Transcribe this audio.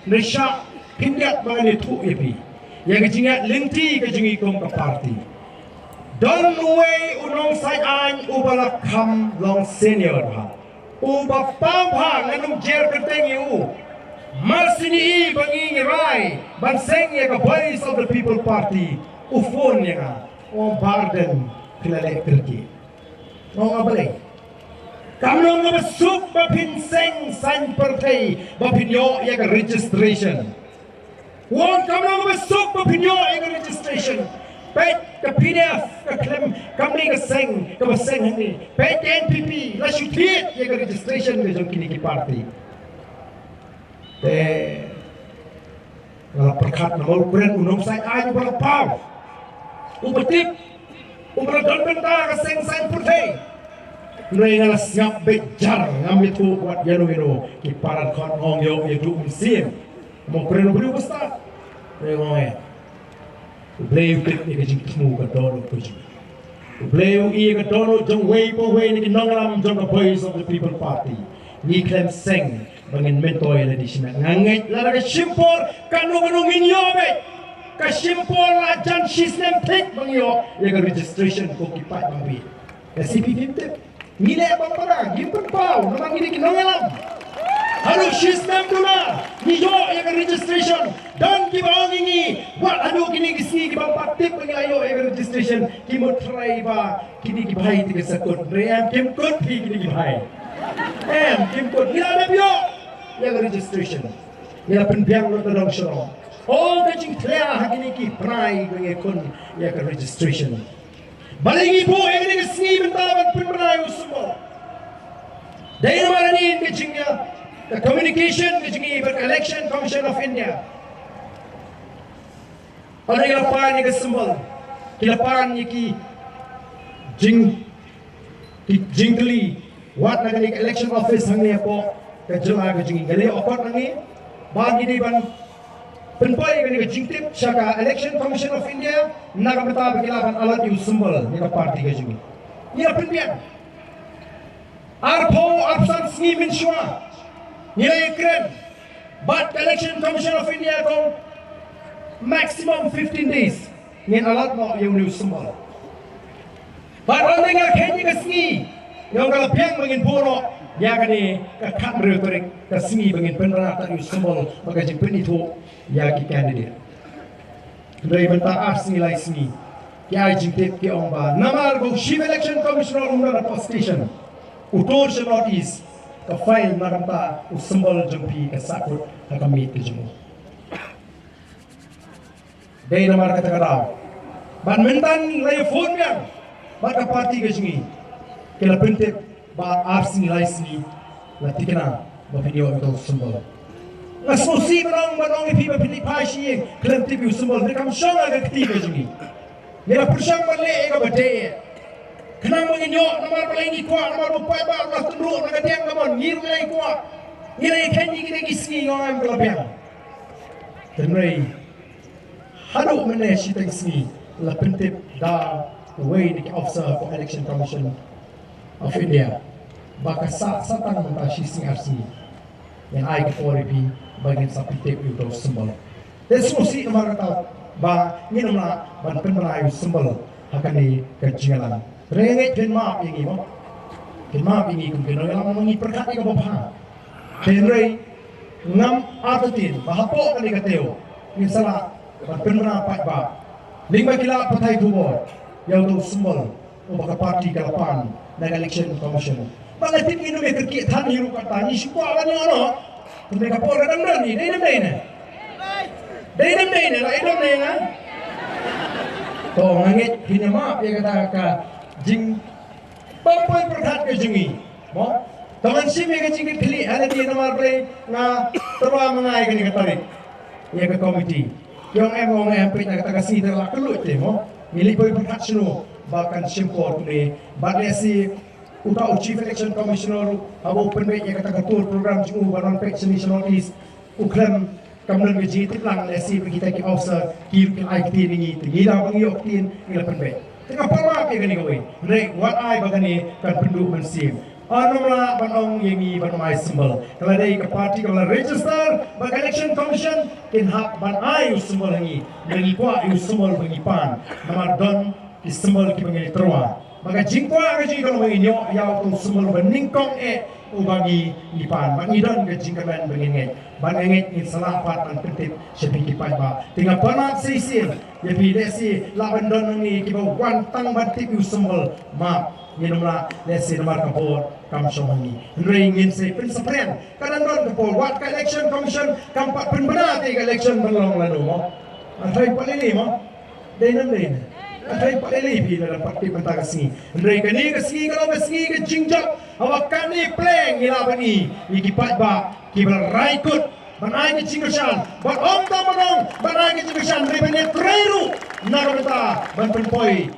Nesha pindiat bangani tu epi. Yang kejingat lenti kejingi kong ke parti. Don way unong sayan ubala kam long senior ha. Uba pampa nganong jer keteng yu. Masini bangi ngirai banseng ya ka voice of the people party. Ufon ya ka. Ardent kilale kerki. Ngong abale. Kamnong ngabasuk bapin seng san partai bapin yo ya ka registration. Wong kamnong ngabasuk bapin yo ya ka registration. Pet ke PDF ke klaim kami ke seng ke baseng ini. Pet NPP la syutit ya ke registration ke jom kini ki parti. Kalau perkat nama ukuran unong saya ayu berapau. Ubetip ubra don benta ke seng seng putih. Mereka siap bejar ngambil tu buat janu ki parat kon ngong yo ya du musim. Mau ukuran beri ustaz. Mereka Bleu pik ni kajing temu ka dono kajing. Bleu iya ka dono jong way po way ni kinongalam jong ka voice of the people party. Ni klem seng bangin mentoy la di sina. Ngangit la ka shimpor kanong inyo be. Ka shimpor la jan shisnem pik bangyo ya ka registration ko kipat bangbi. Ka CPP tip. Nile bang para gimpun pau namang ini kinongalam. Halo shisnem dula. Ni yo ya ka registration. Dan kita ini buat anu kini kisi kita patip pengayo registration kita try ba kini kita bahai tiga sekut ream kim kut pi kini kita bahai kim kut kita ada bio yang registration kita penbiang lo terdong syarong oh kecing clear kini kita pray mengikut yang registration balik ibu yang kini kisi bentar penbenayu semua dari mana ni kecingnya the communication kecing election commission of India. Pada ilapan ni kesembal, ilapan ni ki jingli, wat nak ni election office hangi apa kejelah ke jingi. Gali opat hangi, bagi ni ban penpai ni ke jingtip syaka election commission of India nak beta berkilapan alat yu sembal ni ke parti ke jingi. Ni apa pian? Arpo absan sni min shua, ni keren. But election commission of India kong maximum 15 days. Ni alat mo yung news semua. Baru dengar kayaknya kesini. Yang kalau piang bangin puro, ya kani kekat retorik kesini bangin penerata news semua. Maka jemput itu ya ki candidate. Dari bentar ars nilai sini. Ya jemput ki omba. Namar go chief election commissioner umrah post station. Utor se notice. Ke file nakanta usembol jempi ke sakut kami terjemu. Dari nama kata kerau, badminton lay phone yang, baka parti kesini, kela pentit, ba arsi lay sini, lati kena, ba video itu sembol. Asmosi menong ipi ba pilih pasi, kela tipi sembol, mereka msyang agak ketiga kesini. Mereka persyang balik ega badai. Kenang menginyo, nama paling ini kuat, nama lupai ba, Allah tunduk, nak tiang kamon, ngiru lay kuat, ngiru kenyi kita kisni orang kelapian. Tenrai. Halo mana kita sini la pentip da way di officer for election commission of India baka satang menta sisi RC yang ai ke oribi bagian sapitip itu sembol desmosi nomor kata ba nginumla ban penmelayu sembol akan di kejalan renget dan maaf ini mo dan maaf ini kumkino yang mengi perkat ke bapa denrei ngam atatin bahapo kan dikateo ni salah Pernah pak ba, lima kila patai tubo, yang tu sembol, ubah parti kelapan, dengan election commission. Bangga tim ini mereka kit tan hiru kata ni semua orang yang ono, mereka pora dam ni, dah dam ni, lah idam ni kan? Toh ngangit hina maaf ya kata jing, bapa perkat ke jingi, mo? Teman si mereka jing pilih, ada di nomor play, na terus mengai ke ni katarik, ya ke komiti. Yang emang nak kata kasih terlalu kelut mo milik boy perkacno bahkan simport ni badai si utau chief election commissioner abo open baik yang kata ketua program jungu baron pek national notice ukram kamlan gaji tiplang lesi kita ki officer ki IT ni tinggi dah bagi oktin ni open baik tengah parma ke gani gawe rek what I bagani kan penduk mensim Anumlah banong yengi banong symbol. Kalau ada ke parti kalau register bag election commission kin hak ban ai symbol yengi. Yengi kwa yu symbol bagi pan. Namar don ki symbol ki bagi terwa. Maka jingkwa ke jing kalau bagi nyok yau tu symbol beningkong bagi ipan. Bagi don ke jing kaman bagi ngai. Ban ngai ni salah pat ban pentip sepi ki pan ba. Tinggal panat sisil. Ya pi desi lawan don ni ki ba wan tang ban tip yu symbol ma. Minumlah lesi nomor kapor kam shomangi. Ringin se prinsipren. Kanan don kapor wat ka election commission kampat penbenar ti election belong lanu mo. Atrai palili mo. Denam den. Atrai palili pi dalam parti pentang sini. Ring kani ke sini kalau ke sini ke jingjak awak kani pleng ila bani. Iki pat ba ki beraikut banai ke cingkesan. Bat om ta manong banai ke cingkesan ribene treru. Narota ban penpoi.